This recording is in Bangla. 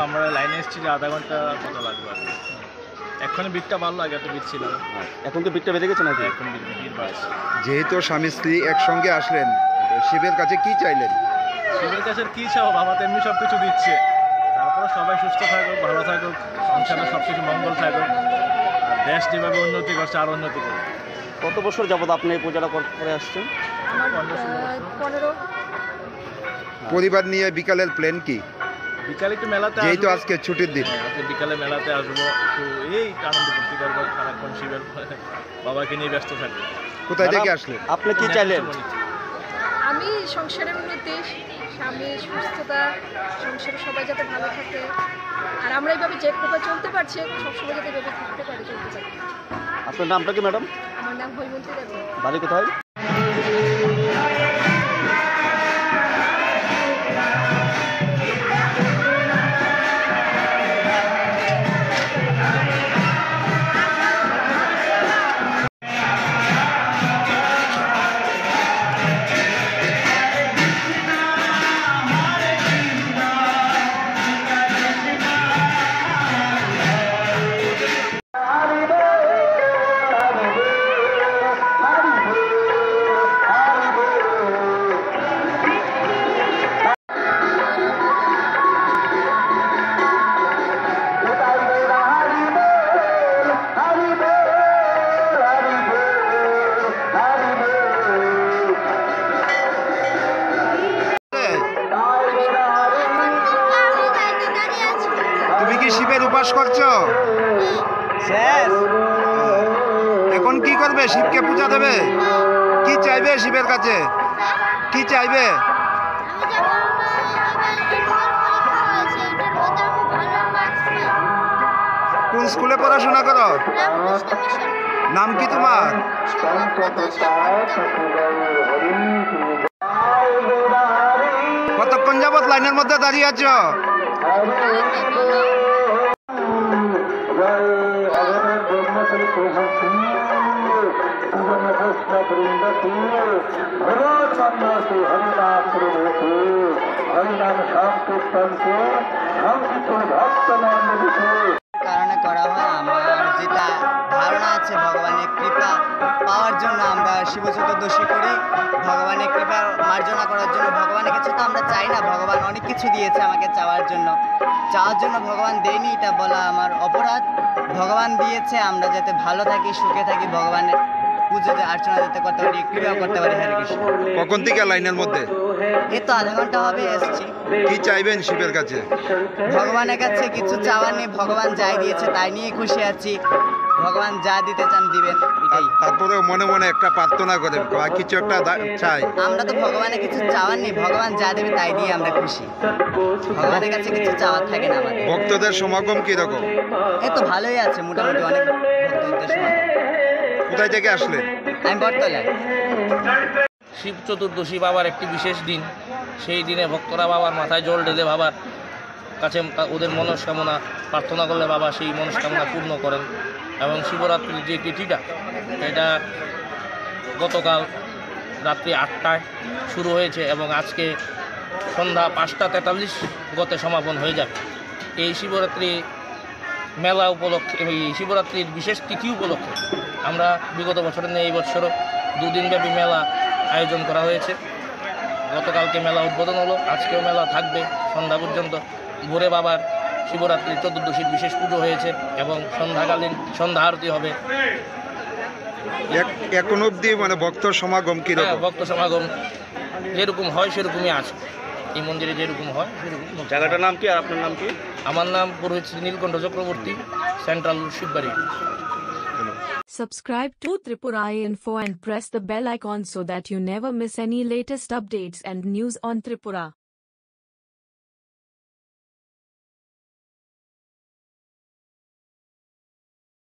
আমরা লাইনে এসেছি যে আধা ঘন্টা মতো লাগবে। এখন বিটটা ভালো লাগে, এত বিট ছিল। এখন তো বিটটা বেড়ে গেছে নাকি? এখন বিট বাড়ছে। যেহেতু স্বামী স্ত্রী একসঙ্গে আসলেন, শিবের কাছে কি চাইলেন? শিবের কাছে কি চাও, বাবা তো এমনি সব কিছু দিচ্ছে। তারপরে সবাই সুস্থ থাকুক, ভালো থাকুক, সংসারে সব কিছু মঙ্গল থাকুক, আর দেশ যেভাবে উন্নতি করছে আরও উন্নতি করুক। কত বছর যাবত আপনি এই পূজাটা করে আসছেন? 15। পরিবার নিয়ে বিকালের প্ল্যান কি? বিকালে একটু মেলাতে, যেহেতু আজকে ছুটির দিন, আজকে বিকালে মেলাতে আসবো, একটু এই আনন্দ করতে পারবো, সারাক্ষণ শিবের বাবাকে নিয়ে ব্যস্ত থাকবো। কোথায় থেকে আসলেন? আপনি কি চাইলেন? আমি সংসারের উন্নতি, স্বামীর সুস্থতা, সংসারে সবাই যাতে ভালো থাকে, আর আমরা এইভাবে যে কোথাও চলতে পারছি, সবসময় যাতে এভাবে থাকতে পারি, চলতে পারি। আপনার নামটা কি ম্যাডাম? আমার নাম হৈমন্তী দেবী। বাড়ি কোথায়? তুমি কি শিবের উপাস করছো? এখন কি করবে? শিবকে পূজা দেবে? কি চাইবে শিবের কাছে? কি চাইবে? কোন স্কুলে পড়াশোনা করো? নাম কি তোমার? কতক্ষণ যাবত লাইনের মধ্যে দাঁড়িয়ে আছো? কারণে করা হয়, আমার যেটা ধারণা আছে ভগবানের কৃপা পাওয়ার জন্য আমরা শিব চতুর্দশী করি, ভগবানের কৃপা মার্জনা করার জন্য। ভগবানের কাছে তো আমরা চাই না, ভগবান অনেক কিছু দিয়েছে আমাকে চাওয়ার জন্য ভগবান দেয়নি এটা বলা আমার অপরাধ। ভগবান দিয়েছে, আমরা যাতে ভালো থাকি, সুখে থাকি, ভগবানের পুজো অর্চনা যাতে করতে পারি, কৃপা করতে পারি। হরে কৃষ্ণ। কখন থেকে লাইনের মধ্যে? এই তো আধা ঘন্টা হবে এসছি। কি চাইবেন শিবের কাছে? ভগবানের কাছে কিছু চাওয়ার নেই, ভগবান যাই দিয়েছে তাই নিয়ে খুশি আছি। ভগবান যা দিতে চান দিবেন, এটাই। তারপরে মনে মনে একটা প্রার্থনা করেন, কিছু একটা চাই। আমরা তো ভগবানের কিছু চাওয়ার নেই, ভগবান যা দেবে তাই দিয়ে আমরা খুশি। ভগবানের কাছে কিছু চাওয়ার থাকে না আমাদের। ভক্তদের সমাগম কিরকম? এই তো ভালোই আছে, মোটামুটি অনেক ভক্তদের সমাগম। কোথায় থেকে আসলেন? আমি বটতলায়। শিব চতুর্দশী বাবার একটি বিশেষ দিন। সেই দিনে ভক্তরা বাবার মাথায় জল ঢেলে বাবার কাছে ওদের মনস্কামনা প্রার্থনা করলে বাবা সেই মনস্কামনা পূর্ণ করেন। এবং শিবরাত্রির যে তিথিটা, এটা গতকাল রাত্রি 8টায় শুরু হয়েছে এবং আজকে সন্ধ্যা 5:43 গতে সমাপন হয়ে যাবে। এই শিবরাত্রি মেলা উপলক্ষে, এই শিবরাত্রির বিশেষ তিথি উপলক্ষে আমরা বিগত বছরের নিয়ে এই বছরও 2 দিনব্যাপী মেলা আয়োজন করা হয়েছে। গতকালকে মেলা উদ্বোধন হলো, আজকেও মেলা থাকবে সন্ধ্যা পর্যন্ত। ভোরে বাবার শিবরাত্রি চতুর্দশীর বিশেষ পুজো হয়েছে এবং সন্ধ্যাকালীন সন্ধ্যা আরতি হবে। এখন অবধি মানে ভক্ত সমাগম কিরকম? ভক্ত সমাগম যেরকম হয় সেরকমই আছে, এই মন্দিরে যেরকম হয় সেরকম। জায়গাটার নাম কি আর আপনার নাম কি? আমার নাম পুরোহিত Shri Nilkantha Chakraborty, central Shivbari. Subscribe to Tripura Info and press the bell icon so that you never miss any latest updates and news on Tripura.